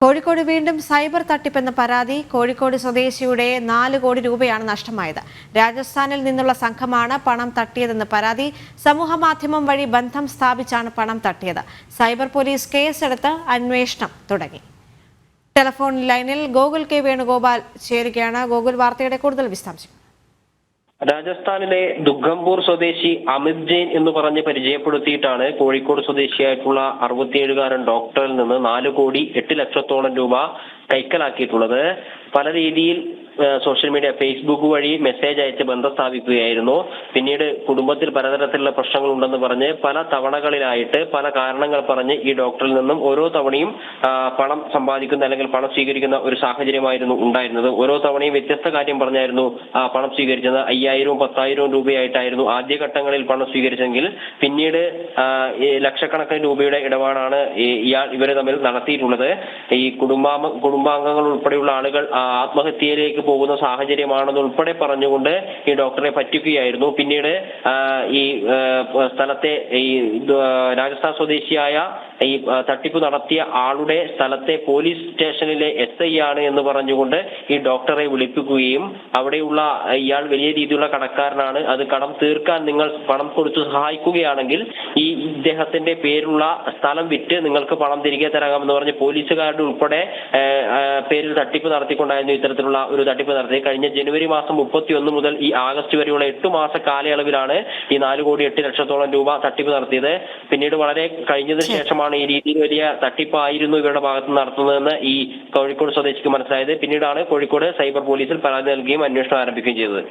കോഴിക്കോട് വീണ്ടും സൈബർ തട്ടിപ്പെന്ന പരാതി. കോഴിക്കോട് സ്വദേശിയുടെ 4 കോടി രൂപയാണ് നഷ്ടമായത്. രാജസ്ഥാനിൽ നിന്നുള്ള സംഘമാണ് പണം തട്ടിയതെന്ന് പരാതി. സമൂഹമാധ്യമം വഴി ബന്ധം സ്ഥാപിച്ചാണ് പണം തട്ടിയത്. സൈബർ പോലീസ് കേസെടുത്ത് അന്വേഷണം തുടങ്ങി. ടെലിഫോൺ ലൈനിൽ ഗോകുൽ കെ വേണുഗോപാൽ ചേരുകയാണ്. ഗോകുൽ, വാർത്തയുടെ കൂടുതൽ വിശദാംശങ്ങൾ. രാജസ്ഥാനിലെ ദുഗംപൂർ സ്വദേശി അമിത് ജെയിൻ എന്ന് പറഞ്ഞ് പരിചയപ്പെടുത്തിയിട്ടാണ് കോഴിക്കോട് സ്വദേശിയായിട്ടുള്ള 67-കാരൻ ഡോക്ടറിൽ നിന്ന് 4 കോടി 8 ലക്ഷത്തോളം രൂപ കൈക്കലാക്കിയിട്ടുള്ളത്. പല രീതിയിൽ സോഷ്യൽ മീഡിയ, ഫേസ്ബുക്ക് വഴി മെസ്സേജ് അയച്ച് ബന്ധം സ്ഥാപിക്കുകയായിരുന്നു. പിന്നീട് കുടുംബത്തിൽ പലതരത്തിലുള്ള പ്രശ്നങ്ങൾ ഉണ്ടെന്ന് പറഞ്ഞ് പല തവണകളിലായിട്ട് പല കാരണങ്ങൾ പറഞ്ഞ് ഈ ഡോക്ടറിൽ നിന്നും ഓരോ തവണയും പണം സമ്പാദിക്കുന്ന അല്ലെങ്കിൽ പണം സ്വീകരിക്കുന്ന ഒരു സാഹചര്യമായിരുന്നു ഉണ്ടായിരുന്നത്. ഓരോ തവണയും വ്യത്യസ്ത കാര്യം പറഞ്ഞായിരുന്നു പണം സ്വീകരിച്ചത്. 5000-വും 10,000-വും രൂപയായിട്ടായിരുന്നു ആദ്യഘട്ടങ്ങളിൽ പണം സ്വീകരിച്ചെങ്കിൽ പിന്നീട് ലക്ഷക്കണക്കിന് രൂപയുടെ ഇടപാടാണ് ഇവര് തമ്മിൽ നടത്തിയിട്ടുള്ളത്. ഈ കുടുംബാംഗങ്ങൾ ഉൾപ്പെടെയുള്ള ആളുകൾ ആത്മഹത്യയിലേക്ക് പോകുന്ന സാഹചര്യമാണെന്ന് ഉൾപ്പെടെ പറഞ്ഞുകൊണ്ട് ഈ ഡോക്ടറെ പറ്റിക്കുകയായിരുന്നു. പിന്നീട് ഈ സ്ഥലത്തെ ഈ രാജസ്ഥാൻ സ്വദേശിയായ ഈ തട്ടിപ്പ് നടത്തിയ ആളുടെ സ്ഥലത്തെ പോലീസ് സ്റ്റേഷനിലെ SI ആണ് എന്ന് പറഞ്ഞുകൊണ്ട് ഈ ഡോക്ടറെ വിളിപ്പിക്കുകയും അവിടെയുള്ള ഇയാൾ വലിയ രീതിയിലുള്ള കടക്കാരനാണ്, അത് കടം തീർക്കാൻ നിങ്ങൾ പണം കൊടുത്ത് സഹായിക്കുകയാണെങ്കിൽ ഈ ഇദ്ദേഹത്തിന്റെ പേരുള്ള സ്ഥലം വിറ്റ് നിങ്ങൾക്ക് പണം തിരികെ തരാമെന്ന് പറഞ്ഞ് പോലീസുകാരുടെ ഉൾപ്പെടെ പേരിൽ തട്ടിപ്പ് നടത്തിക്കൊണ്ടായിരുന്നു ഇത്തരത്തിലുള്ള ഒരു തട്ടിപ്പ് നടത്തി. കഴിഞ്ഞ ജനുവരി മാസം 31 മുതൽ ഈ ആഗസ്റ്റ് വരെയുള്ള 8 മാസ കാലയളവിലാണ് ഈ 4 കോടി 8 ലക്ഷത്തോളം രൂപ തട്ടിപ്പ് നടത്തിയത്. പിന്നീട് വളരെ കഴിഞ്ഞതിന് ശേഷമാണ് ഈ രീതിയിൽ വലിയ തട്ടിപ്പായിരുന്നു ഇവരുടെ ഭാഗത്ത് നടത്തുന്നതെന്ന് ഈ കോഴിക്കോട് സ്വദേശിക്ക് മനസ്സിലായത്. പിന്നീടാണ് കോഴിക്കോട് സൈബർ പോലീസിൽ പരാതി നൽകുകയും അന്വേഷണം ആരംഭിക്കുകയും ചെയ്തത്.